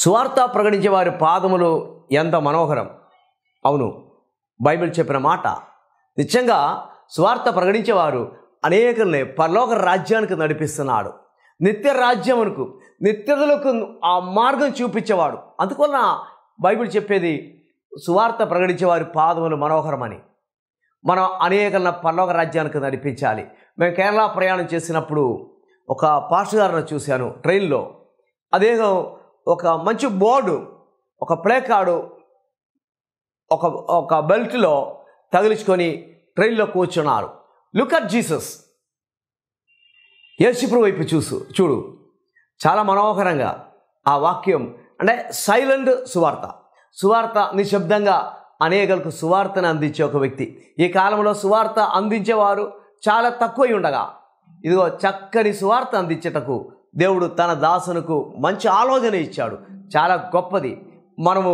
సువార్త ప్రకటించే వారి పాదములు ఎంత మనోహరం. అవును, బైబిల్ చెప్పిన మాట నిజంగా. సువార్త ప్రకటించేవారు అనేకుల్ని పరలోక రాజ్యానికి నడిపిస్తున్నాడు. నిత్య రాజ్యమునకు, నిత్యతలకు ఆ మార్గం చూపించేవాడు. అందువలన బైబిల్ చెప్పేది సువార్త ప్రకటించే వారి పాదములు మనోహరమని. మనం అనేకులను పరలోక రాజ్యానికి నడిపించాలి. మేము కేరళ ప్రయాణం చేసినప్పుడు ఒక పాస్టర్ గారిని చూశాను ట్రైన్లో. అదేదో ఒక మంచి బోర్డు, ఒక ప్లే కార్డు ఒక బెల్ట్లో తగిలించుకొని ట్రైన్లో కూర్చున్నారు. లుక్ అట్ జీసస్, యేసుప్రభు వైపు చూడు. చాలా మనోహరంగా ఆ వాక్యం అంటే సైలెంట్ సువార్త నిశ్శబ్దంగా అనేకులకు సువార్తను అందించే ఒక వ్యక్తి. ఈ కాలంలో సువార్త అందించేవారు చాలా తక్కువై ఉండగా, ఇదిగో చక్కని సువార్త అందించేటకు దేవుడు తన దాసునకు మంచి ఆలోచన ఇచ్చాడు. చాలా గొప్పది. మనము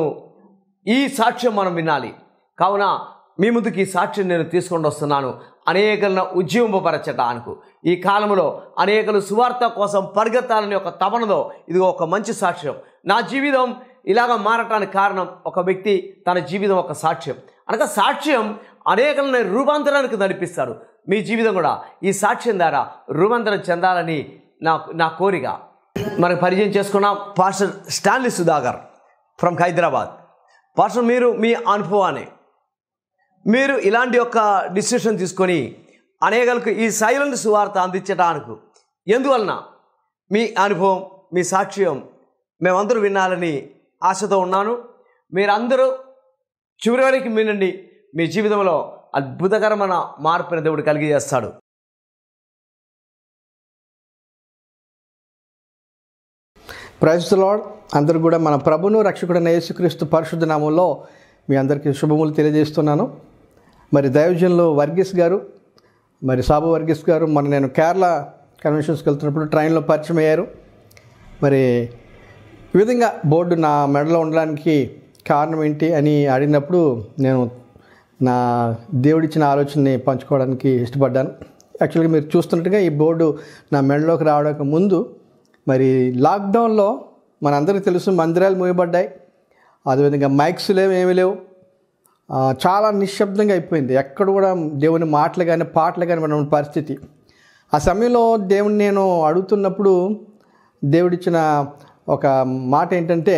ఈ సాక్ష్యం మనం వినాలి. కావున మీ ముందుకు ఈ సాక్ష్యం నేను తీసుకొని వస్తున్నాను. అనేకులను ఉజ్జీవింపపరచటానికి ఈ కాలంలో అనేకులు సువార్త కోసం పరిగెత్తాలని ఒక తపనలో ఇదిగో ఒక మంచి సాక్ష్యం. నా జీవితం ఇలాగ మారటానికి కారణం ఒక వ్యక్తి తన జీవితం ఒక సాక్ష్యం. అనగా సాక్ష్యం అనేకులను రూపాంతరానికి నడిపిస్తాడు. మీ జీవితం కూడా ఈ సాక్ష్యం ద్వారా రూపాంతరం చెందాలని నా కోరిక. మనకు పరిచయం చేసుకున్నాం pastor Stanley Sudhakar from Hyderabad. Pastor, మీరు మీ అనుభవాన్ని మీరు ఇలాంటి ఒక డిసిషన్ తీసుకొని అనేకులకు ఈ సైలెంట్ సువార్త అందించడానికి ఎందువలన మీ అనుభవం, మీ సాక్ష్యం మేమందరూ వినాలని ఆశతో ఉన్నాను. మీరందరూ చివరి వరకు వినండి. మీ జీవితంలో అద్భుతకరమైన మార్పుని దేవుడు కలిగజేస్తాడు. Praise the lord. అందరూ కూడా మన ప్రభును రక్షకుడైన యేసుక్రీస్తు పరిశుద్ధ నామంలో మీ అందరికీ శుభములు తెలియజేస్తున్నాను. మరి దైవజనులు వర్గీస్ గారు, మరి సాబు వర్గీస్ గారు నేను కేరళ కన్వెన్షన్స్కి వెళ్తున్నప్పుడు ట్రైన్లో పరిచయం అయ్యారు. మరి ఈ విధంగా బోర్డు నా మెడలో ఉండడానికి కారణం ఏంటి అని అడిగినప్పుడు నేను నా దేవుడిచ్చిన ఆలోచనని పంచుకోవడానికి ఇష్టపడ్డాను. యాక్చువల్గా మీరు చూస్తున్నట్టుగా ఈ బోర్డు నా మెడలోకి రావడానికి ముందు మరి లాక్డౌన్లో మనందరికీ తెలుసు మందిరాలు మూయబడ్డాయి. అదేవిధంగా మైక్స్ ఏమీ లేవు. చాలా నిశ్శబ్దంగా అయిపోయింది. ఎక్కడ కూడా దేవుని మాటలు కానీ పాటలు కానీ మన పరిస్థితి. ఆ సమయంలో దేవుని నేను అడుగుతున్నప్పుడు దేవుడిచ్చిన ఒక మాట ఏంటంటే,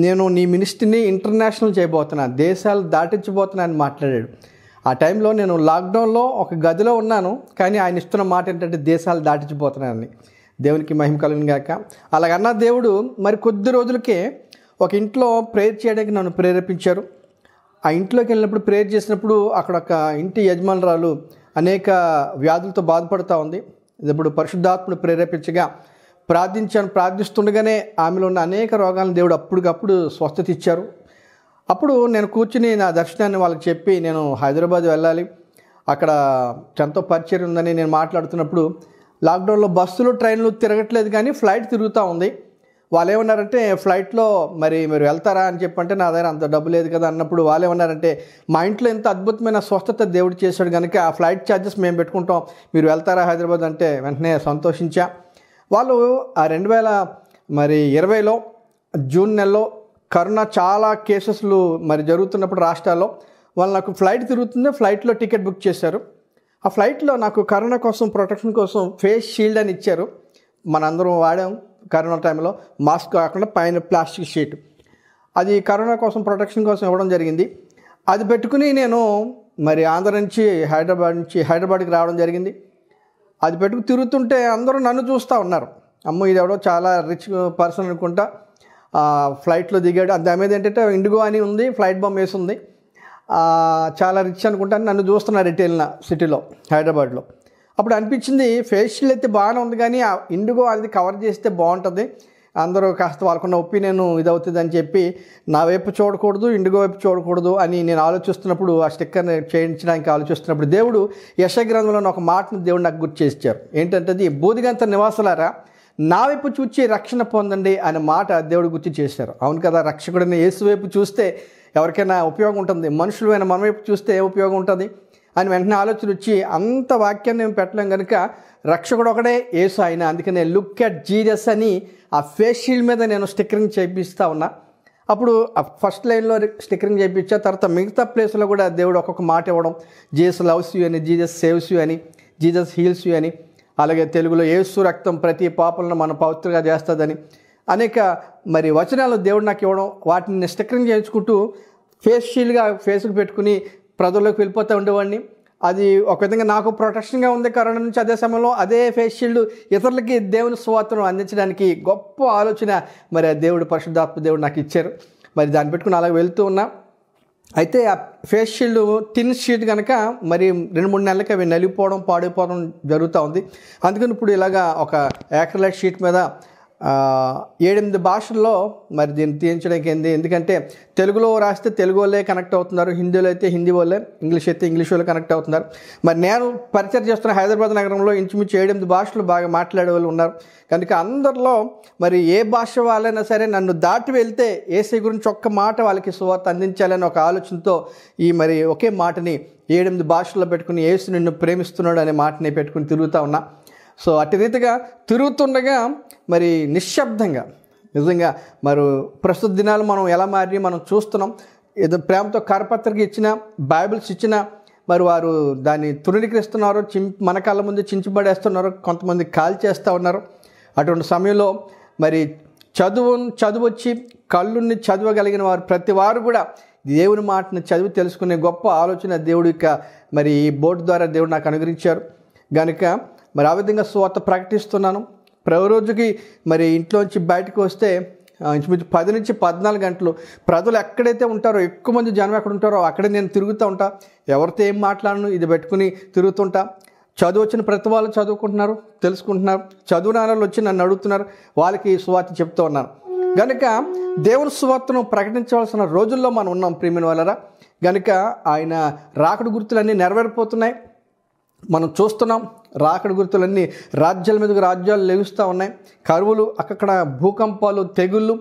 నేను నీ మినిస్ట్రీని ఇంటర్నేషనల్ చేయబోతున్నా, దేశాలు దాటించబోతున్నా అని మాట్లాడాడు. ఆ టైంలో నేను లాక్డౌన్లో ఒక గదిలో ఉన్నాను, కానీ ఆయన ఇస్తున్న మాట ఏంటంటే దేశాలు దాటించబోతున్నానని. దేవునికి మహిమ కలుగును గాక. అలాగన్న దేవుడు మరి కొద్ది రోజులకే ఒక ఇంట్లో ప్రేయర్ చేయడానికి నన్ను ప్రేరేపించారు. ఆ ఇంట్లోకి వెళ్ళినప్పుడు ప్రేయర్ చేసినప్పుడు అక్కడ ఒక ఇంటి యజమానురాలు అనేక వ్యాధులతో బాధపడుతూ ఉంది. ఇప్పుడు పరిశుద్ధాత్ముడు ప్రేరేపించగా ప్రార్థిస్తుండగానే ఆమెలో ఉన్న అనేక రోగాలను దేవుడు అప్పటికప్పుడు స్వస్థత ఇచ్చారు. అప్పుడు నేను కూర్చుని నా దర్శనాన్ని వాళ్ళకి చెప్పి నేను హైదరాబాద్ వెళ్ళాలి, అక్కడ ఎంతో పరిచయం ఉందని నేను మాట్లాడుతున్నప్పుడు లాక్డౌన్లో బస్సులు ట్రైన్లు తిరగట్లేదు కానీ ఫ్లైట్ తిరుగుతూ ఉంది. వాళ్ళు ఏమన్నారంటే ఫ్లైట్లో మరి మీరు వెళ్తారా అని చెప్పంటే నా దగ్గర అంత డబ్బు లేదు కదా అన్నప్పుడు వాళ్ళు ఏమన్నారంటే మా ఇంట్లో ఎంత అద్భుతమైన స్వస్థత దేవుడు చేశాడు కనుక ఆ ఫ్లైట్ ఛార్జెస్ మేము పెట్టుకుంటాం, మీరు వెళ్తారా హైదరాబాద్ అంటే వెంటనే సంతోషించా. వాళ్ళు ఆ 2020లో జూన్ నెలలో కరోనా చాలా కేసెస్లు మరి జరుగుతున్నప్పుడు రాష్ట్రాల్లో వాళ్ళు నాకు ఫ్లైట్ తిరుగుతుంది, ఫ్లైట్లో టికెట్ బుక్ చేశారు. ఆ ఫ్లైట్లో నాకు కరోనా కోసం ప్రొటెక్షన్ కోసం ఫేస్ షీల్డ్ అని ఇచ్చారు. మనందరం వాడాం కరోనా టైంలో. మాస్క్ కాకుండా పైన ప్లాస్టిక్ షీట్, అది కరోనా కోసం ప్రొటెక్షన్ కోసం ఇవ్వడం జరిగింది. అది పెట్టుకుని నేను మరి ఆంధ్ర నుంచి హైదరాబాద్కి రావడం జరిగింది. అది పెట్టుకు తిరుగుతుంటే అందరూ నన్ను చూస్తూ ఉన్నారు. అమ్మో ఇది ఎవడో చాలా రిచ్ పర్సన్ అనుకుంటా ఫ్లైట్లో దిగాడు. దాని మీద ఏంటంటే ఇండిగో అని ఉంది, ఫ్లైట్ బాంబ్ వేసి ఉంది, చాలా రిచ్ అనుకుంటాను. నన్ను చూస్తున్నారు రిటైల్న సిటీలో హైదరాబాద్లో. అప్పుడు అనిపించింది ఫేషియల్ అయితే బాగానే ఉంది కానీ ఆ ఇండిగో అది కవర్ చేస్తే బాగుంటుంది, అందరూ కాస్త వాళ్ళకున్న ఒపీనియన్ ఇదవుతుంది అని చెప్పి నా వైపు చూడకూడదు, ఇండిగో వైపు చూడకూడదు అని నేను ఆలోచిస్తున్నప్పుడు, ఆ స్టిక్కర్ని చేయించడానికి ఆలోచిస్తున్నప్పుడు దేవుడు యెషయా గ్రంథంలో ఒక మాటను దేవుడు నాకు గుర్తు చేశారు. ఏంటంటే అది బూదిగంత నివాసులారా నా వైపు చూచి రక్షణ పొందండి అనే మాట దేవుడు గుర్తు చేశారు. అవును కదా, రక్షకుడైన యేసు వైపు చూస్తే ఎవరికైనా ఉపయోగం ఉంటుంది. మనుషులైన మన వైపు చూస్తే ఏ ఉపయోగం ఉంటుంది? అని వెంటనే ఆలోచన వచ్చి అంత వాక్యాన్ని మేము పెట్టలేం కనుక రక్షకుడు ఒకడే యేసు ఆయన, అందుకనే లుక్ అట్ జీసస్ అని ఆ ఫేస్ షీల్డ్ మీద నేను స్టిక్కరింగ్ చేపిస్తూ ఉన్నా. అప్పుడు ఫస్ట్ లైన్లో స్టిక్కరింగ్ చేయించా, తర్వాత మిగతా ప్లేస్లో కూడా దేవుడు ఒక్కొక్క మాట ఇవ్వడం, జీసస్ లవ్స్ యూ అని, జీసస్ సేవ్స్ యూ అని, జీసస్ హీల్స్ యూ అని, అలాగే తెలుగులో యేసు రక్తం ప్రతి పాపలను మన పవిత్రంగా చేస్తుందని అనేక మరి వచనాలు దేవుడు నాకు ఇవ్వడం, వాటిని స్టిక్కరింగ్ చేయించుకుంటూ ఫేస్ షీల్డ్గా ఫేస్కి పెట్టుకుని ప్రజల్లోకి వెళ్ళిపోతూ ఉండేవాడిని. అది ఒక విధంగా నాకు ప్రొటెక్షన్గా ఉంది కరోనా నుంచి. అదే సమయంలో అదే ఫేస్ షీల్డ్ ఇతరులకి దేవుని సువార్తను అందించడానికి గొప్ప ఆలోచన మరి ఆ దేవుడు, పరిశుద్ధాత్మ దేవుడు నాకు ఇచ్చారు. మరి దాన్ని పెట్టుకుని అలాగే వెళ్తూ ఉన్నా. అయితే ఆ ఫేస్ షీల్డ్ టిన్ షీట్ కనుక మరి 2-3 నెలలకి అవి నలిగిపోవడం, పాడైపోవడం జరుగుతూ ఉంది. అందుకని ఇప్పుడు ఇలాగా ఒక యాక్రిలిక్ షీట్ మీద 7-8 భాషల్లో మరి దీన్ని తీయించడానికి ఏంది, ఎందుకంటే తెలుగులో రాస్తే తెలుగు వాళ్ళే కనెక్ట్ అవుతున్నారు, హిందీలో అయితే హిందీ వాళ్ళే, ఇంగ్లీష్ అయితే ఇంగ్లీష్ వాళ్ళే కనెక్ట్ అవుతున్నారు. మరి నేను పరిచయం చేస్తున్న హైదరాబాద్ నగరంలో ఇంచుమించు 7-8 భాషలు బాగా మాట్లాడే వాళ్ళు ఉన్నారు కనుక అందరిలో మరి ఏ భాష వాళ్ళైనా సరే నన్ను దాటి వెళ్తే యేసయ్య గురించి ఒక్క మాట వాళ్ళకి సువార్త అందించాలని ఒక ఆలోచనతో ఈ మరి ఒకే మాటని 7-8 భాషల్లో పెట్టుకుని యేసు నిన్ను ప్రేమిస్తున్నాడు అనే మాటని పెట్టుకుని తిరుగుతూ ఉన్నా. సో అటు రీతిగా తిరుగుతుండగా మరి నిశ్శబ్దంగా నిజంగా మరి ప్రస్తుత దినాలు మనం ఎలా మారి మనం చూస్తున్నాం. ఏదో ప్రేమతో కరపత్రిక ఇచ్చిన, బైబిల్స్ ఇచ్చిన మరి వారు దాన్ని తృణీకరిస్తున్నారు, మన కళ్ళ ముందు చించిపడేస్తున్నారు, కొంతమంది కాల్ చేస్తూ ఉన్నారు. అటువంటి సమయంలో మరి చదువు వచ్చి కళ్ళుని చదవగలిగిన వారు ప్రతి వారు కూడా దేవుని మాటను చదివి తెలుసుకునే గొప్ప ఆలోచన దేవుడు ఇక మరి ఈ బోర్డు ద్వారా దేవుడు నాకు అనుగ్రహించారు కనుక మరి ఆ విధంగా సువార్త ప్రకటిస్తున్నాను. ప్రతిరోజుకి మరి ఇంట్లోంచి బయటకు వస్తే ఇంచుమించు 10 నుంచి 14 గంటలు ప్రజలు ఎక్కడైతే ఉంటారో, ఎక్కువ మంది జనం ఎక్కడ ఉంటారో అక్కడే నేను తిరుగుతూ ఉంటా. ఎవరితో ఏం మాట్లాడను, ఇది పెట్టుకుని తిరుగుతుంటా. చదువు వచ్చిన ప్రతి వాళ్ళు చదువుకుంటున్నారు, తెలుసుకుంటున్నారు. చదువు నాన్నలు వచ్చి నన్ను అడుగుతున్నారు, వాళ్ళకి సువార్త చెప్తూ ఉన్నాను కనుక దేవుని సువార్తను ప్రకటించవలసిన రోజుల్లో మనం ఉన్నాం ప్రియమైన వాళ్ళరా. కనుక ఆయన రాకడ గుర్తులన్నీ నెరవేరిపోతున్నాయి, మనం చూస్తున్నాం. రాకడ గుర్తులన్నీ రాజ్యాల మీదకు రాజ్యాలు లెగుస్తూ ఉన్నాయి. కరువులు, అక్కడ భూకంపాలు, తెగుళ్ళు,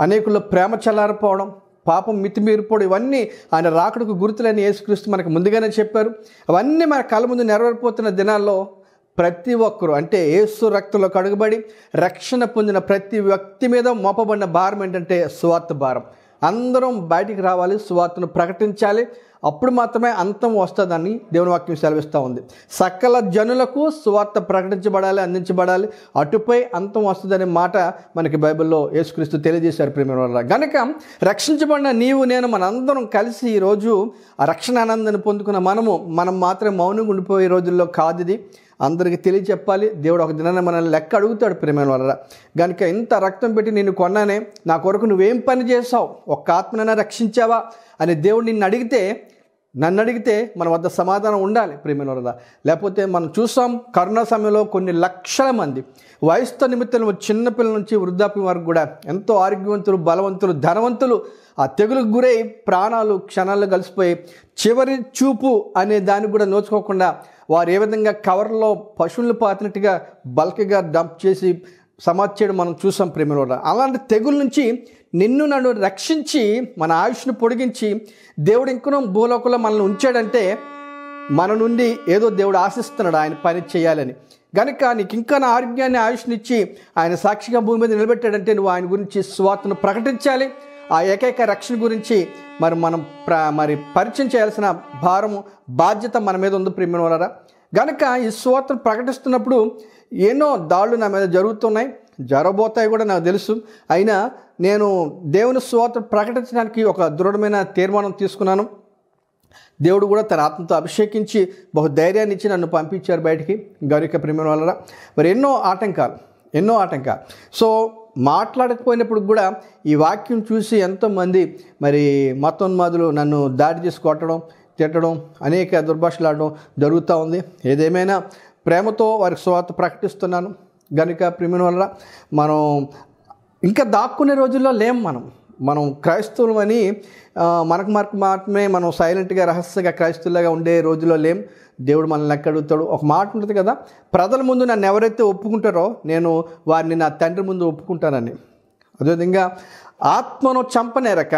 అనేకుల్లో ప్రేమ చల్లారిపోవడం, పాపం మితిమీరిపోవడం, ఇవన్నీ ఆయన రాకడకు గుర్తులని యేసుక్రీస్తు మనకు ముందుగానే చెప్పారు. అవన్నీ మన కళ్ళ ముందు నెరవేరిపోతున్న దినాల్లో ప్రతి ఒక్కరూ అంటే యేసు రక్తంలో కడుగుబడి రక్షణ పొందిన ప్రతి వ్యక్తి మీద మోపబడిన భారం ఏంటంటే సువార్త భారం. అందరం బయటికి రావాలి, సువార్తను ప్రకటించాలి. అప్పుడు మాత్రమే అంతం వస్తుందని దేవుని వాక్యం సెలవిస్తూ ఉంది. సకల జనులకు సువార్త ప్రకటించబడాలి, అందించబడాలి, అటుపై అంతం వస్తుందనే మాట మనకి బైబిల్లో యేసుక్రీస్తు తెలియజేశారు ప్రియమైన వాళ్ళ. కనుక రక్షించబడిన నీవు నేను మనందరం కలిసి ఈరోజు ఆ రక్షణ ఆనందాన్ని పొందుకున్న మనం మాత్రం మౌనంగా ఉండిపోయే రోజుల్లో కాదు. ఇది అందరికీ తెలియచెప్పాలి. దేవుడు ఒక దినాన్ని మనల్ని లెక్క అడుగుతాడు ప్రియమైన వాళ్ళ. కనుక ఇంత రక్తం పెట్టి నిన్ను కొన్నానే, నా కొరకు నువ్వేం పని చేసావు, ఒక్క ఆత్మనైనా రక్షించావా అని దేవుడు నన్ను అడిగితే మన వద్ద సమాధానం ఉండాలి ప్రియమైన వాళ్ళ. లేకపోతే మనం చూసాం కరోనా సమయంలో కొన్ని లక్షల మంది వయసుతో నిమిత్తం చిన్నపిల్లల నుంచి వృద్ధాప్యం వరకు కూడా ఎంతో ఆరోగ్యవంతులు, బలవంతులు, ధనవంతులు ఆ తెగులకు గురై ప్రాణాలు క్షణాల్లో కలిసిపోయి చివరి చూపు అనే దానికి కూడా నోచుకోకుండా వారు ఏ విధంగా కవర్లో పశువులు పాతినట్టుగా బల్క్గా డంప్ చేసి సమాధి చేయడం మనం చూసాం ప్రేమలో. అలాంటి తెగుల నుంచి నన్ను రక్షించి మన ఆయుష్ను పొడిగించి దేవుడు ఇంకనూ భూలోకంలో మనల్ని ఉంచాడంటే మన నుండి ఏదో దేవుడు ఆశిస్తున్నాడు ఆయన పని చేయాలని. కనుక నీకు ఇంకా నా ఆరోగ్యాన్ని, ఆయుష్నిచ్చి ఆయన సాక్షిగా భూమి మీద నిలబెట్టాడంటే నువ్వు ఆయన గురించి సువార్తను ప్రకటించాలి. ఆ ఏకైక రక్షణ గురించి మనం పరిచయం చేయాల్సిన భారము, బాధ్యత మన మీద ఉంది ప్రియమైన వాళ్ళరా. కనుక ఈ సువార్తను ప్రకటిస్తున్నప్పుడు ఎన్నో దాడులు నా మీద జరుగుతున్నాయి, జరగబోతాయి కూడా నాకు తెలుసు. అయినా నేను దేవుని సువార్త ప్రకటించడానికి ఒక దృఢమైన తీర్మానం తీసుకున్నాను. దేవుడు కూడా తన ఆత్మతో అభిషేకించి బహుధైర్యాన్ని ఇచ్చి నన్ను పంపించారు బయటికి. గౌరిక ప్రియమైన వాళ్ళరా, మరి ఎన్నో ఆటంకాలు. సో మాట్లాడకపోయినప్పుడు కూడా ఈ వాక్యం చూసి ఎంతోమంది మరి మతోన్మాదులు నన్ను దాడి చేసి కొట్టడం, తిట్టడం, అనేక దుర్భాషలాడడం జరుగుతూ ఉంది. ఏదేమైనా ప్రేమతో వారికి సువార్త ప్రకటిస్తున్నాను. గనుక ప్రియమైన వాళ్ళరా, మనం ఇంకా దాక్కునే రోజుల్లో లేం. మనం క్రైస్తవులు అని మనకు మాత్రమే మనం సైలెంట్గా రహస్యంగా క్రైస్తవులుగా ఉండే రోజుల్లో లేం. దేవుడు మనల్ని లెక్క అడుగుతాడు. ఒక మాట ఉంటుంది కదా, ప్రజల ముందు నన్ను ఎవరైతే ఒప్పుకుంటారో నేను వారిని నా తండ్రి ముందు ఒప్పుకుంటానని. అదేవిధంగా ఆత్మను చంపనేరక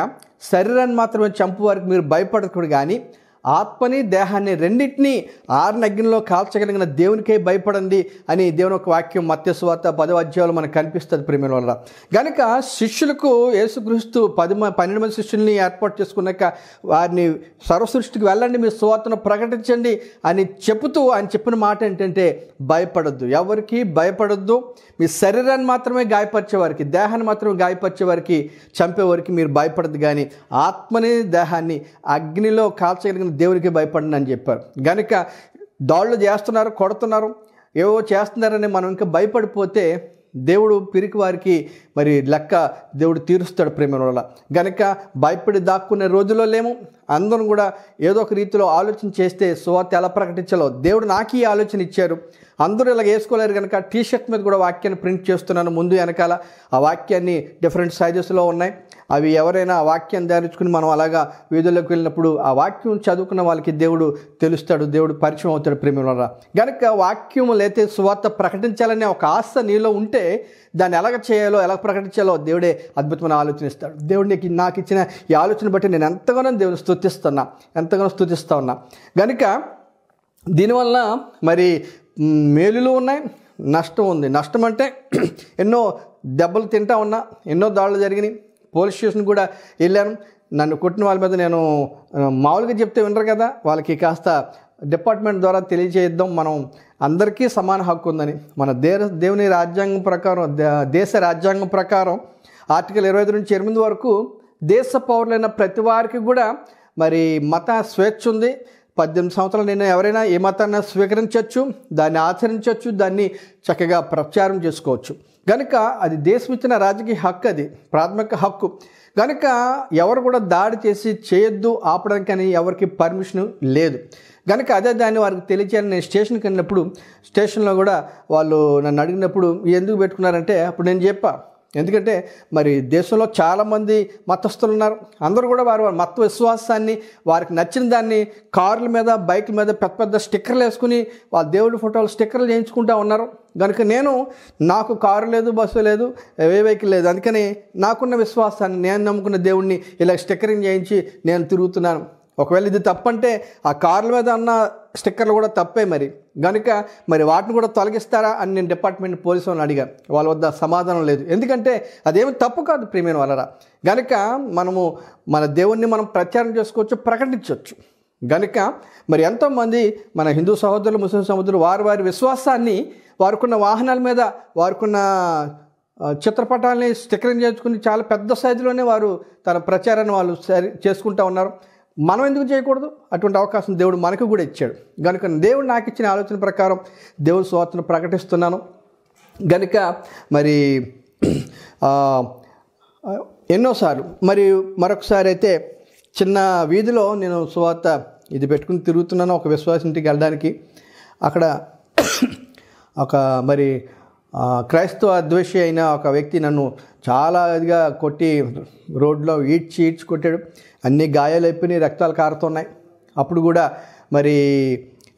శరీరాన్ని మాత్రమే చంపు వారికి మీరు భయపడకూడదు, కానీ ఆత్మని దేహాన్ని రెండింటినీ ఆరిన అగ్నిలో కాల్చగలిగిన దేవునికే భయపడండి అని దేవుని ఒక వాక్యం మత్తయి సువార్త 10వ అధ్యాయంలో మనకు కనిపిస్తుంది ప్రేమిల వల్ల. కనుక శిష్యులకు యేసుక్రీస్తు 12 మంది శిష్యుల్ని ఏర్పాటు చేసుకున్నాక వారిని సర్వసృష్టికి వెళ్ళండి, మీ సువార్తను ప్రకటించండి అని చెబుతూ ఆయన చెప్పిన మాట ఏంటంటే భయపడొద్దు, ఎవరికి భయపడొద్దు. మీ శరీరాన్ని మాత్రమే గాయపరిచేవారికి, దేహాన్ని మాత్రమే గాయపరిచేవారికి, చంపేవారికి మీరు భయపడద్దు, కానీ ఆత్మని దేహాన్ని అగ్నిలో కాల్చగలిగిన దేవునికి భయపడండి అని చెప్పారు. కనుక దాడులు చేస్తున్నారు, కొడుతున్నారు, ఏవో చేస్తున్నారని మనం ఇంకా భయపడిపోతే దేవుడు పిరికి వారికి మరి లెక్క దేవుడు తీరుస్తాడు ప్రేమ వల్ల. గనుక భయపడి దాక్కునే రోజుల్లో లేము. అందరం కూడా ఏదో ఒక రీతిలో ఆలోచన చేస్తే సువార్త ఎలా ప్రకటించాలో దేవుడు నాకు ఈ ఆలోచన ఇచ్చారు. అందరూ ఇలా వేసుకోలేరు కనుక టీషర్ట్ మీద కూడా వాక్యాన్ని ప్రింట్ చేస్తున్నాను, ముందు వెనకాల ఆ వాక్యాన్ని డిఫరెంట్ సైజెస్లో ఉన్నాయి. అవి ఎవరైనా ఆ వాక్యాన్ని ధరించుకుని మనం అలాగా వీధుల్లోకి వెళ్ళినప్పుడు ఆ వాక్యం చదువుకున్న వాళ్ళకి దేవుడు తెలుస్తాడు, దేవుడు పరిచయం అవుతాడు ప్రేమ వల్ల. కనుక వాక్యం లేతే సువార్త ప్రకటించాలనే ఒక ఆశ నీలో ఉంటే దాన్ని ఎలాగ చేయాలో, ఎలా ప్రకటించాలో దేవుడే అద్భుతమైన ఆలోచన ఇస్తాడు. దేవుడు నాకు ఇచ్చిన ఈ ఆలోచన బట్టి నేను ఎంతగానో దేవుని ఎంతగానో స్తుతిస్తూ ఉన్నా. కనుక దీనివల్ల మరి మేలులు ఉన్నాయి, నష్టం ఉంది. నష్టం అంటే ఎన్నో దెబ్బలు తింటా ఉన్నా, ఎన్నో దాడులు జరిగినాయి. పోలీస్ స్టేషన్ కూడా వెళ్ళాను. నన్ను కొట్టిన వాళ్ళ మీద నేను మామూలుగా చెప్తే వినరు కదా, వాళ్ళకి కాస్త డిపార్ట్మెంట్ ద్వారా తెలియజేద్దాం, మనం అందరికీ సమాన హక్కు ఉందని. మన దేవుని రాజ్యాంగం ప్రకారం, దేశ రాజ్యాంగం ప్రకారం ఆర్టికల్ 25 నుంచి 8 వరకు దేశ పౌరులైన ప్రతి వారికి కూడా మరి మత స్వేచ్ఛ ఉంది. 18 సంవత్సరాలు నేను ఎవరైనా ఏ మతాన్ని స్వీకరించవచ్చు, దాన్ని ఆచరించవచ్చు, దాన్ని చక్కగా ప్రచారం చేసుకోవచ్చు. కనుక అది దేశం ఇచ్చిన రాజకీయ హక్కు, అది ప్రాథమిక హక్కు. కనుక ఎవరు కూడా దాడి చేసి చేయొద్దు, ఆపడానికని ఎవరికి పర్మిషన్ లేదు. కనుక అదే దాన్ని వారికి తెలియచేయాలని నేను స్టేషన్కి వెళ్ళినప్పుడు, స్టేషన్లో కూడా వాళ్ళు నన్ను అడిగినప్పుడు ఎందుకు పెట్టుకున్నారంటే అప్పుడు నేను చెప్పా, ఎందుకంటే మరి దేశంలో చాలామంది మతస్థులు ఉన్నారు. అందరూ కూడా వారి మత విశ్వాసాన్ని, వారికి నచ్చిన దాన్ని కార్ల మీద, బైక్ల మీద పెద్ద పెద్ద స్టిక్కర్లు వేసుకుని వాళ్ళ దేవుడి ఫోటోలు స్టిక్కర్లు చేయించుకుంటూ ఉన్నారు. కనుక నాకు కారు లేదు, బస్సు లేదు, ఏ వెహికల్ లేదు, అందుకని నాకున్న విశ్వాసాన్ని, నేను నమ్ముకున్న దేవుడిని ఇలా స్టిక్కరింగ్ చేయించి నేను తిరుగుతున్నాను. ఒకవేళ ఇది తప్పంటే ఆ కార్ల మీద ఉన్న స్టిక్కర్లు కూడా తప్పే మరి. కనుక మరి వాటిని కూడా తొలగిస్తారా అని నేను డిపార్ట్మెంట్ పోలీసు వాళ్ళని అడిగా. వాళ్ళ వద్ద సమాధానం లేదు. ఎందుకంటే అదేమి తప్పు కాదు ప్రియమైన వాళ్ళరా. కనుక మనము మన దేవుణ్ణి మనం ప్రచారం చేసుకోవచ్చు, ప్రకటించవచ్చు. కనుక మరి ఎంతోమంది మన హిందూ సహోదరులు, ముస్లిం సహోదరులు వారి విశ్వాసాన్ని వారికున్న వాహనాల మీద, వారికున్న చిత్రపటాలని స్టిక్కరింగ్ చేసుకుని చాలా పెద్ద సైజులోనే వారు తన ప్రచారాన్ని వాళ్ళు చేసుకుంటూ ఉన్నారు. మనం ఎందుకు చేయకూడదు? అటువంటి అవకాశం దేవుడు మనకు కూడా ఇచ్చాడు. కనుక దేవుడు నాకు ఇచ్చిన ఆలోచన ప్రకారం దేవుని సువార్తను ప్రకటిస్తున్నాను. కనుక మరి ఎన్నోసార్లు మరి మరొకసారి అయితే చిన్న వీధిలో నేను సువార్త ఇది పెట్టుకుని తిరుగుతున్నాను ఒక విశ్వాస ఇంటికి వెళ్ళడానికి. అక్కడ ఒక మరి క్రైస్తవ ద్వేషి అయిన ఒక వ్యక్తి నన్ను చాలా ఇదిగా కొట్టి రోడ్లో ఈడ్చి కొట్టాడు. అన్ని గాయాలు అయిపోయినాయి, రక్తాలు కారుతున్నాయి. అప్పుడు కూడా మరి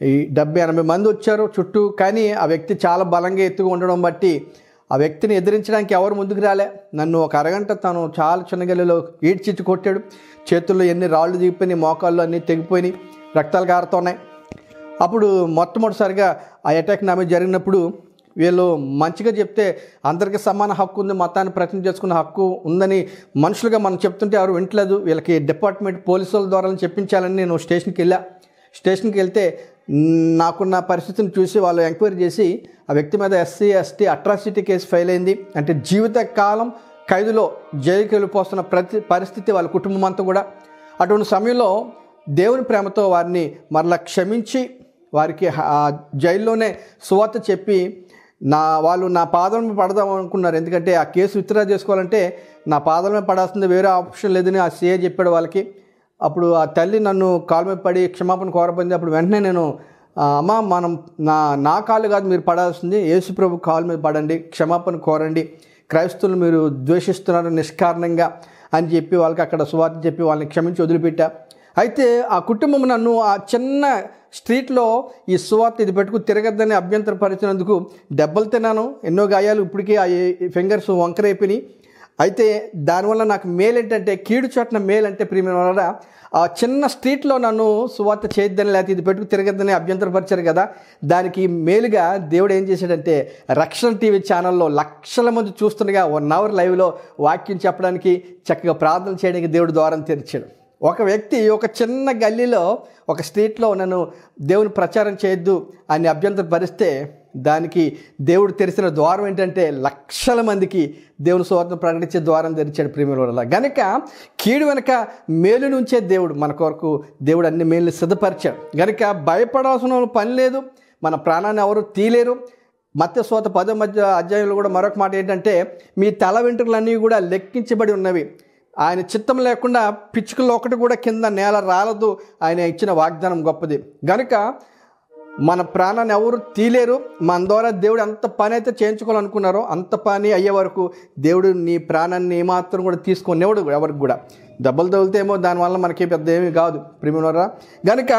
ఈ 70-80 మంది వచ్చారు చుట్టూ. కానీ ఆ వ్యక్తి చాలా బలంగా ఎత్తుగా ఉండడం బట్టి ఆ వ్యక్తిని ఎదిరించడానికి ఎవరు ముందుకు రాలే. నన్ను ఒక అరగంట తను చాలా చిన్నగల్లిలో ఈడ్చిచ్చి కొట్టాడు. చేతుల్లో ఎన్ని రాళ్ళు దిగిపోయినాయి, మోకాళ్ళు అన్నీ తెగిపోయినాయి, రక్తాలు కారుతున్నాయి. అప్పుడు మొట్టమొదటిసారిగా ఆ అటాక్ నా మీద జరిగినప్పుడు వీళ్ళు మంచిగా చెప్తే అందరికీ సమాన హక్కు ఉంది, మతాన్ని ప్రతినిధి చేసుకున్న హక్కు ఉందని మనుషులుగా మనం చెప్తుంటే ఎవరు వింటలేదు. వీళ్ళకి డిపార్ట్మెంట్ పోలీసుల ద్వారా చెప్పించాలని నేను స్టేషన్కి వెళ్తే నాకున్న పరిస్థితిని చూసి వాళ్ళు ఎంక్వైరీ చేసి ఆ వ్యక్తి మీద SC ST atrocity case file అయింది. అంటే జీవితకాలం ఖైదులో జైలుకి వెళ్ళిపోతున్న పరిస్థితి వాళ్ళ కుటుంబం అంతా కూడా. అటువంటి సమయంలో దేవుని ప్రేమతో వారిని మరలా క్షమించి వారికి ఆ జైల్లోనే సువార్త చెప్పి వాళ్ళు నా పాదం మీద పడదాం అనుకున్నారు. ఎందుకంటే ఆ కేసు విత్డ్రా చేసుకోవాలంటే నా పాదం మీద పడాల్సింది, వేరే ఆప్షన్ లేదని ఆ CA చెప్పాడు వాళ్ళకి. అప్పుడు ఆ తల్లి నన్ను కాలు మీద పడి క్షమాపణ కోరబోయింది. అప్పుడు వెంటనే నేను అమ్మ, మనం నా కాళ్ళు కాదు మీరు పడాల్సింది, యేసు ప్రభు కాలు మీద పడండి, క్షమాపణ కోరండి, క్రైస్తవులు మీరు ద్వేషిస్తున్నారు నిష్కారణంగా అని చెప్పి వాళ్ళకి అక్కడ సువార్త చెప్పి వాళ్ళని క్షమించి వదిలిపెట్టా. అయితే ఆ కుటుంబం నన్ను ఆ చిన్న స్ట్రీట్లో ఈ సువార్త ఇది పెట్టుకుని తిరగద్దని అభ్యంతరపరిచినందుకు దెబ్బలు తిన్నాను, ఎన్నో గాయాలు, ఇప్పటికీ ఆ ఫింగర్స్ వంకరైపోయినాయి. అయితే దానివల్ల నాకు మేలు ఏంటంటే, కీడు చోట్న మేలు అంటే ప్రియమైన వాళ్ళ, ఆ చిన్న స్ట్రీట్లో నన్ను సువార్త చేయొద్దని లేకపోతే ఇది పెట్టుకు తిరగద్దని అభ్యంతరపరిచారు కదా, దానికి మేలుగా దేవుడు ఏం చేశాడంటే రక్షణ టీవీ ఛానల్లో లక్షల మంది చూస్తుండగా 1 అవర్ లైవ్లో వాక్యం చెప్పడానికి, చక్కగా ప్రార్థన చేయడానికి దేవుడు ద్వారం తెరిచాడు. ఒక వ్యక్తి ఒక చిన్న గల్లీలో ఒక స్ట్రీట్లో నన్ను దేవుని ప్రచారం చేయొద్దు అని అభ్యంతరపరిస్తే దానికి దేవుడు తెరిచిన ద్వారం ఏంటంటే లక్షల మందికి దేవుని సువార్తను ప్రకటించే ద్వారం తెరిచాడు ప్రియమైన వాళ్ళ. గనుక కీడు వెనక మేలు నుంచే దేవుడు మన కొరకు దేవుడు అన్ని మేలుని సిద్ధపరిచాడు. గనుక భయపడాల్సిన పని లేదు, మన ప్రాణాన్ని ఎవరు తీయలేరు. మత్తయి సువార్త 10వ అధ్యాయంలో కూడా మరొక మాట ఏంటంటే, మీ తల వెంట్రుకలన్నీ కూడా లెక్కించబడి ఉన్నవి, ఆయన చిత్తం లేకుండా పిచ్చుకల్లో ఒకటి కూడా కింద నేల రాలదు, ఆయన ఇచ్చిన వాగ్దానం గొప్పది. గనుక మన ప్రాణాన్ని ఎవరు తీలేరు. మన ద్వారా దేవుడు ఎంత పని అయితే చేయించుకోవాలనుకున్నారో అంత పని అయ్యే వరకు దేవుడు నీ ప్రాణాన్ని ఏమాత్రం కూడా తీసుకునేవాడు ఎవరికి కూడా. దెబ్బలు తగులుతేమో దానివల్ల మనకి పెద్ద ఏమీ కాదు ప్రియమైనవారా. గనుక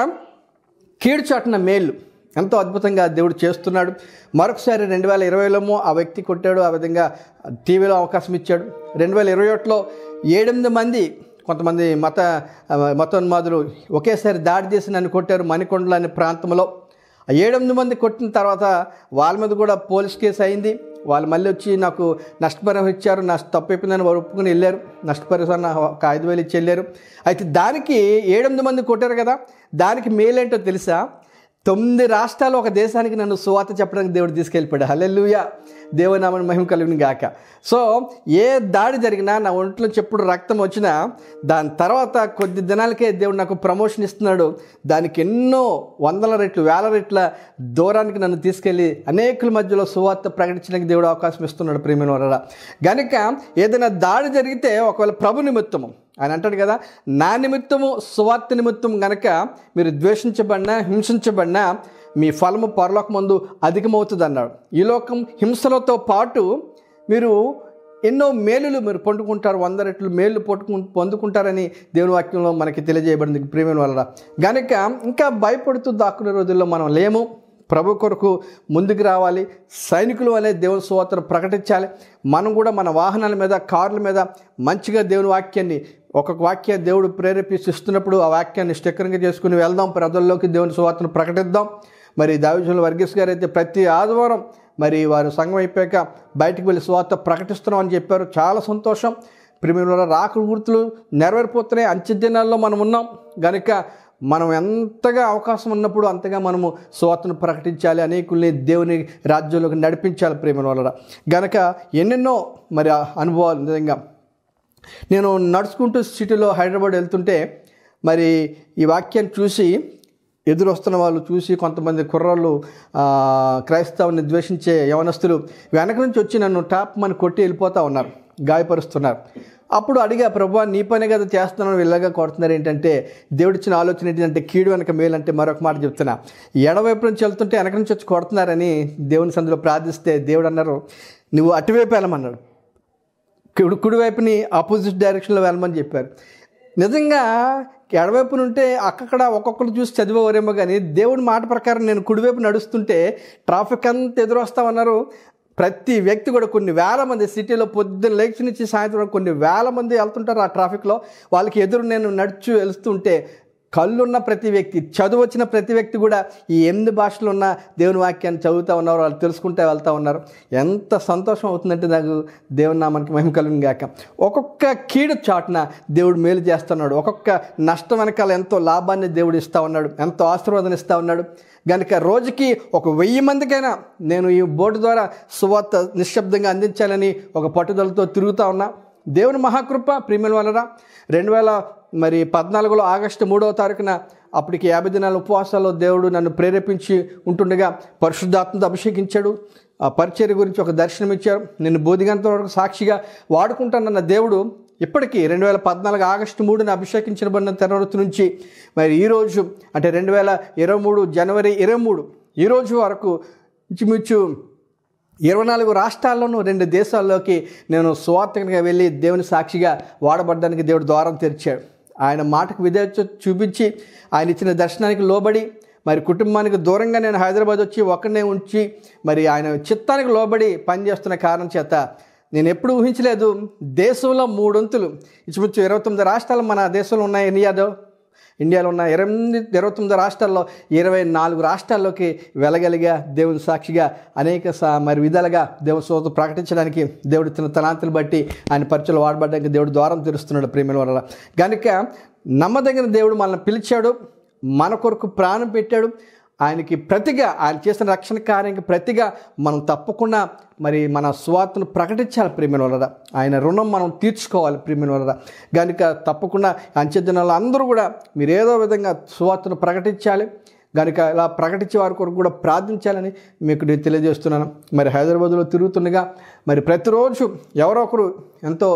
కీడు చాటున మేలు ఎంతో అద్భుతంగా దేవుడు చేస్తున్నాడు. మరొకసారి 2020లో ఆ వ్యక్తి కొట్టాడు, ఆ విధంగా టీవీలో అవకాశం ఇచ్చాడు. 2021లో 7-8 మంది కొంతమంది మతోన్మాదులు ఒకేసారి దాడి చేసి నన్ను కొట్టారు మణికొండలు అనే ప్రాంతంలో. 7-8 మంది కొట్టిన తర్వాత వాళ్ళ మీద కూడా పోలీస్ కేసు అయింది. వాళ్ళు మళ్ళీ వచ్చి నాకు నష్టపరిహారం ఇచ్చారు, తప్పు అయిపోయిందని వారు ఒప్పుకుని వెళ్ళారు. నష్టపరిహారం ఒక 5,000 ఇచ్చి వెళ్ళారు. అయితే దానికి 7-8 మంది కొట్టారు కదా, దానికి మేలేంటో తెలుసా? 9 రాష్ట్రాలు ఒక దేశానికి నన్ను సువార్త చెప్పడానికి దేవుడు తీసుకెళ్ళిపోయాడు. హల్లెలూయా, దేవునామని మహిమ కలుగును గాక. సో ఏ దాడి జరిగినా, నా ఒంట్లో చెప్పుడు రక్తం వచ్చినా, దాని తర్వాత కొద్ది దినాలకే దేవుడు నాకు ప్రమోషన్ ఇస్తున్నాడు. దానికి ఎన్నో 100 రెట్లు 1000 రెట్ల దూరానికి నన్ను తీసుకెళ్ళి అనేకుల మధ్యలో సువార్త ప్రకటించడానికి దేవుడు అవకాశం ఇస్తున్నాడు ప్రియమైన వారా. గనుక ఏదైనా దాడి జరిగితే ఒకవేళ ప్రభు నిమిత్తము, ఆయన అంటాడు కదా, నా నిమిత్తము సువార్త నిమిత్తం గనక మీరు ద్వేషించబడినా హింసించబడినా మీ ఫలము పరలోకమందు అధికమవుతుంది అన్నాడు. ఈ లోకం హింసలతో పాటు మీరు ఎన్నో మేలులు మీరు పొందుకుంటారు, 100 రెట్లు మేలు పొందుకుంటారని దేవుని వాక్యంలో మనకి తెలియజేయబడింది ప్రియమైన వాళ్ళ. గనుక ఇంకా భయపడుతూ దాక్కునే రోజుల్లో మనం లేము. ప్రభు కొరకు ముందుకు రావాలి. సైనికులు వలె దేవుని సువార్తను ప్రకటించాలి. మనం కూడా మన వాహనాల మీద, కార్ల మీద మంచిగా దేవుని వాక్యాన్ని, ఒక్కొక్క వాక్యాన్ని దేవుడు ప్రేరేపిస్తున్నప్పుడు ఆ వాక్యాన్ని స్టిక్కరింగ్ చేసుకుని వెళ్దాం, ప్రజల్లోకి దేవుని సువార్తను ప్రకటిద్దాం. మరి దావిజనుల వర్గీస్ గారు అయితే ప్రతి ఆదివారం మరి వారు సంఘం అయిపోయాక బయటకు వెళ్ళి సువార్త ప్రకటిస్తున్నాం అని చెప్పారు. చాలా సంతోషం. ప్రియమైన రాకడ గుర్తులు నెరవేరిపోతున్నాయి. అంచె దినాల్లో మనం ఉన్నాం. గనుక మనం ఎంతగా అవకాశం ఉన్నప్పుడు అంతగా మనము సువార్తను ప్రకటించాలి, అనేకుల్ని దేవుని రాజ్యంలోకి నడిపించాలి ప్రియమైన వాళ్ళ. గనక ఎన్నెన్నో మరి అనుభవాలు. నిజంగా నేను నడుచుకుంటూ సిటీలో హైదరాబాద్ వెళ్తుంటే మరి ఈ వాక్యాన్ని చూసి ఎదురొస్తున్న వాళ్ళు చూసి కొంతమంది కుర్రాళ్ళు, క్రైస్తవుని ద్వేషించే యవనస్తులు వెనక నుంచి వచ్చి నన్ను టాప్మని కొట్టి వెళ్ళిపోతూ ఉన్నారు, గాయపరుస్తున్నారు. అప్పుడు అడిగా, ప్రభువా నీ పని కదా చేస్తున్నాను, ఇలాగా కొడుతున్నారు ఏంటంటే, దేవుడిచ్చిన ఆలోచన ఏంటంటే కీడు వెనక మేలు అంటే మరొక మాట చెప్తున్నా. ఎడవైపు నుంచి వెళ్తుంటే వెనక నుంచి వచ్చి కొడుతున్నారని దేవుని సందులో ప్రార్థిస్తే దేవుడు అన్నారు, నువ్వు అటువైపు వెళ్ళమన్నాడు, కుడివైపుని ఆపోజిట్ డైరెక్షన్లో వెళ్ళమని చెప్పారు. నిజంగా ఎడవైపు నుంటే అక్కడ ఒక్కొక్కరు చూసి చదివేవారేమో కానీ దేవుడి మాట ప్రకారం నేను కుడివైపు నడుస్తుంటే ట్రాఫిక్ అంతా ఎదురొస్తామన్నారు. ప్రతి వ్యక్తి కూడా కొన్ని వేల మంది సిటీలో పొద్దున్న లేచి నుంచి సాయంత్రం కొన్ని వేల మంది వెళ్తుంటారు ఆ ట్రాఫిక్లో. వాళ్ళకి ఎదురు నేను నడుచు వెళ్తుంటే కళ్ళున్న ప్రతి వ్యక్తి, చదువు వచ్చిన ప్రతి వ్యక్తి కూడా ఈ 8 భాషలు ఉన్న దేవుని వాక్యాన్ని చదువుతూ ఉన్నారు, వాళ్ళు తెలుసుకుంటూ వెళ్తూ ఉన్నారు. ఎంత సంతోషం అవుతుందంటే నాకు దేవుని నామానికి మహిమ కలుగును గాక. ఒక్కొక్క కీడు చాటున దేవుడు మేలు చేస్తున్నాడు. ఒక్కొక్క నష్టం వెనకాల ఎంతో లాభాన్ని దేవుడు ఇస్తూ ఉన్నాడు, ఎంతో ఆశీర్వాదాన్ని ఇస్తూ ఉన్నాడు. కనుక రోజుకి 1000 మందికైనా నేను ఈ బోర్డు ద్వారా సువార్త నిశ్శబ్దంగా అందించాలని ఒక పట్టుదలతో తిరుగుతూ ఉన్నా. దేవుని మహాకృప ప్రియమైన వాళ్ళరా. 2014 ఆగస్టు 3వ తారీఖున అప్పటికి 50 దినాల ఉపవాసాల్లో దేవుడు నన్ను ప్రేరేపించి ఉంటుండగా పరిశుద్ధాత్మతో అభిషేకించాడు. ఆ పరిచర్య గురించి ఒక దర్శనం ఇచ్చారు. నేను బోధిగంత వరకు సాక్షిగా వాడుకుంటానన్న దేవుడు ఇప్పటికీ 2014 ఆగస్టు 3న అభిషేకించబడిన తర్వాత నుంచి మరి ఈరోజు అంటే 2023 జనవరి 23 ఈరోజు వరకు ఇంచుమించు 24 రాష్ట్రాల్లోనూ 2 దేశాల్లోకి నేను సువార్తగా వెళ్ళి దేవుని సాక్షిగా వాడబడ్డానికి దేవుడు ద్వారం తెరిచాడు. ఆయన మాటకు విధేయత చూపించి ఆయన ఇచ్చిన దర్శనానికి లోబడి మరి కుటుంబానికి దూరంగా నేను హైదరాబాద్ వచ్చి ఒక్కడనే ఉంచి మరి ఆయన చిత్తానికి లోబడి పనిచేస్తున్న కారణం చేత నేను ఎప్పుడు ఊహించలేదు, దేశంలో 3 వంతులు ఇంచుమించు 29 రాష్ట్రాలు మన దేశంలో ఉన్నాయి. ఇండియాలో ఉన్న 29 రాష్ట్రాల్లో 24 రాష్ట్రాల్లోకి వెళ్ళగలిగా దేవుని సాక్షిగా అనేక మరి విధాలుగా దేవుని సోదరు ప్రకటించడానికి దేవుడు తన తలాంతులు బట్టి ఆయన పరిచయలు వాడబడ్డానికి దేవుడు ద్వారం తెరుస్తున్నాడు ప్రేమల వల్ల. కనుక నమ్మదగిన దేవుడు మనల్ని పిలిచాడు, మన కొరకు ప్రాణం పెట్టాడు. ఆయనకి ప్రతిగా, ఆయన చేసిన రక్షణ కార్యానికి ప్రతిగా మనం తప్పకుండా మరి మన సువార్తను ప్రకటించాలి ప్రియమైన వాళ్ళరా. ఆయన రుణం మనం తీర్చుకోవాలి ప్రియమైన వాళ్ళరా. కనుక తప్పకుండా అంచె దినాల్లో అందరూ కూడా మీరు ఏదో విధంగా సువార్తను ప్రకటించాలి. కనుక ఇలా ప్రకటించే వారి కొరకు కూడా ప్రార్థించాలని మీకు నేను తెలియజేస్తున్నాను. మరి హైదరాబాద్లో తిరుగుతుండగా మరి ప్రతిరోజు ఎవరో ఒకరు ఎంతో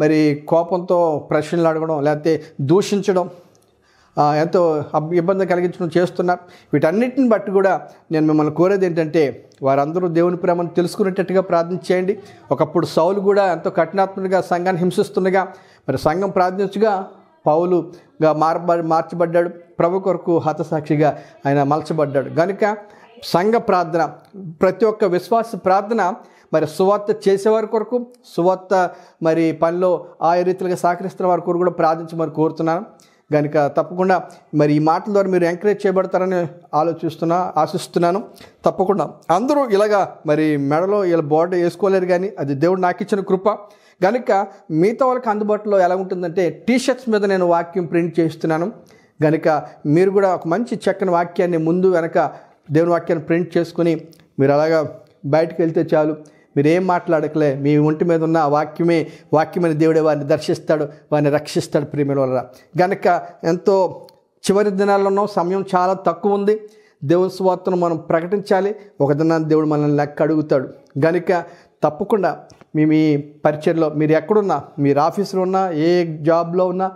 మరి కోపంతో ప్రశ్నలు అడగడం, లేకపోతే దూషించడం, ఎంతో ఇబ్బంది కలిగించడం చేస్తున్నారు. వీటన్నిటిని బట్టి కూడా నేను మిమ్మల్ని కోరేది ఏంటంటే, వారందరూ దేవుని ప్రేమను తెలుసుకునేటట్టుగా ప్రార్థించేయండి. ఒకప్పుడు సౌలు కూడా ఎంతో కఠినాత్మకంగా సంఘాన్ని హింసిస్తుండగా మరి సంఘం ప్రార్థించగా పౌలుగా మార్చబడ్డాడు. ప్రభు కొరకు హతసాక్షిగా ఆయన మలచబడ్డాడు. కనుక సంఘ ప్రార్థన, ప్రతి ఒక్క విశ్వాస ప్రార్థన మరి సువార్త చేసేవారి కొరకు, సువార్త మరి పనిలో ఆ రీతిగా సహకరిస్తున్న వారి కొరకు కూడా ప్రార్థించమని కోరుతున్నాను. కనుక తప్పకుండా మరి ఈ మాటల ద్వారా మీరు ఎంకరేజ్ చేయబడతారని ఆశిస్తున్నాను. తప్పకుండా అందరూ ఇలాగా మరి మెడలో ఇలా బోర్డు వేసుకోలేరు, కానీ అది దేవుడు నాకు ఇచ్చిన కృప. కనుక మిగతా వాళ్ళకి అందుబాటులో ఎలా ఉంటుందంటే, టీషర్ట్స్ మీద నేను వాక్యం ప్రింట్ చేస్తున్నాను. కనుక మీరు కూడా ఒక మంచి చక్కని వాక్యాన్ని ముందు వెనక దేవుని వాక్యాన్ని ప్రింట్ చేసుకుని మీరు అలాగా బయటకు వెళ్తే చాలు, మీరు ఏం మాట్లాడకలే, మీ ఒంటి మీద ఉన్న వాక్యమైన దేవుడే వారిని దర్శిస్తాడు, వారిని రక్షిస్తాడు ప్రియమైన వల్ల. కనుక ఎంతో చివరి దినాల్లో ఉన్నాం, సమయం చాలా తక్కువ ఉంది. దేవుని సువార్తను మనం ప్రకటించాలి. ఒక దినాన్ని దేవుడు మనల్ని లెక్క అడుగుతాడు. కనుక తప్పకుండా మీ పరిచయలో మీరు ఎక్కడున్నా, మీరు ఆఫీసులో ఉన్నా, ఏ జాబ్లో ఉన్నా,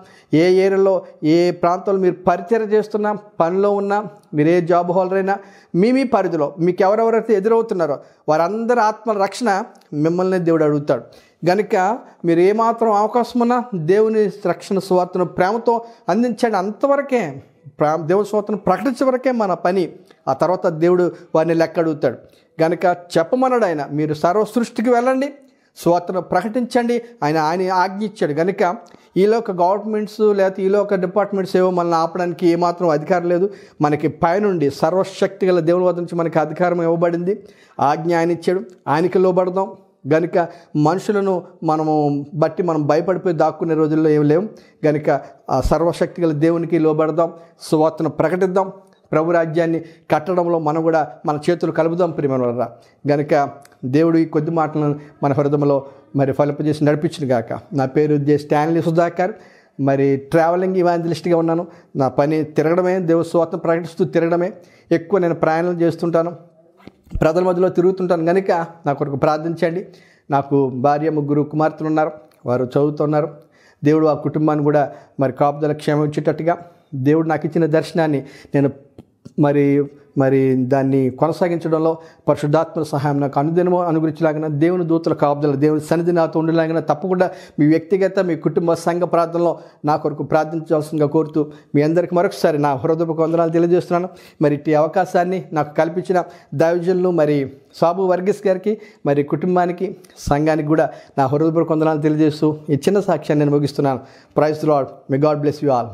ఏ ఏరియాలో, ఏ ప్రాంతంలో మీరు పరిచయం చేస్తున్నా, పనిలో ఉన్నా, మీరు ఏ జాబ్ హోల్డర్ అయినా, మీ పరిధిలో మీకు ఎవరెవరైతే ఎదురవుతున్నారో వారందరి ఆత్మల రక్షణ మిమ్మల్ని దేవుడు అడుగుతాడు. కనుక మీరు ఏమాత్రం అవకాశం ఉన్నా దేవుని రక్షణ సువార్తను ప్రేమతో అందించండి. అంతవరకే దేవుని సువార్తను ప్రకటించే వరకే మన పని. ఆ తర్వాత దేవుడు వారిని లెక్క అడుగుతాడు. కనుక చెప్పమన్నాడు ఆయన, మీరు సర్వ సృష్టికి వెళ్ళండి, సువార్తను ప్రకటించండి, ఆయన ఆజ్ఞ ఇచ్చాడు. కనుక ఈలోక గవర్నమెంట్స్ లేకపోతే ఈలోక డిపార్ట్మెంట్స్ ఏవో మనల్ని ఆపడానికి ఏమాత్రం అధికారం లేదు. మనకి పైనుండి సర్వశక్తి గల దేవుని వద్ద నుంచి మనకి అధికారం ఇవ్వబడింది. ఆజ్ఞ ఆయన ఇచ్చాడు, ఆయనకి లోబడదాం. కనుక మనుషులను బట్టి మనం భయపడిపోయి దాక్కునే రోజుల్లో ఏమి లేవు. కనుక ఆ సర్వశక్తి గల దేవునికి లోబడదాం, సువార్తను ప్రకటిద్దాం, ప్రభు రాజ్యాన్ని కట్టడంలో మనం కూడా మన చేతులు కలుపుదాం ప్రియమైన వాళ్ళ. కనుక దేవుడు ఈ కొద్ది మాటలను మన హృదయంలో మరి ఫలింపజేసి నడిపించిన గాక. నా పేరు స్టాన్లీ సుధాకర్. మరి ట్రావెలింగ్ ఇవాంజలిస్ట్గా ఉన్నాను. నా పని తిరగడమే, దేవుని సువార్తను ప్రకటిస్తూ తిరగడమే. ఎక్కువ నేను ప్రయాణం చేస్తుంటాను, ప్రజల మధ్యలో తిరుగుతుంటాను. కనుక నా కొరకు ప్రార్థించండి. నాకు భార్య, 3 కుమార్తెలు ఉన్నారు, వారు చదువుతున్నారు. దేవుడు ఆ కుటుంబాన్ని కూడా మరి కాపుదల క్షేమం ఇచ్చేటట్టుగా దేవుడు నాకు ఇచ్చిన దర్శనాన్ని నేను మరి దాన్ని కొనసాగించడంలో పరిశుద్ధాత్మ సహాయం నాకు అనుదినము అనుగ్రహించలాగిన, దేవుని దూతల కాపుదల, దేవుని సన్నిధి నాతో ఉండలాగిన తప్పకుండా మీ వ్యక్తిగత, మీ కుటుంబ సంఘ ప్రార్థనలో నా కొరకు ప్రార్థించాల్సిందిగా కోరుతూ మీ అందరికీ మరొకసారి నా హృదయపూర్వక వందనాలు తెలియజేస్తున్నాను. మరి ఈ అవకాశాన్ని నాకు కల్పించిన దైవజనులు మరి సాబు వర్గీస్ గారికి, మరి కుటుంబానికి, సంఘానికి కూడా నా హృదయపూర్వక వందనాలు తెలియజేస్తూ ఈ చిన్న సాక్ష్యాన్ని నేను ముగిస్తున్నాను. Praise the Lord. May God bless you all.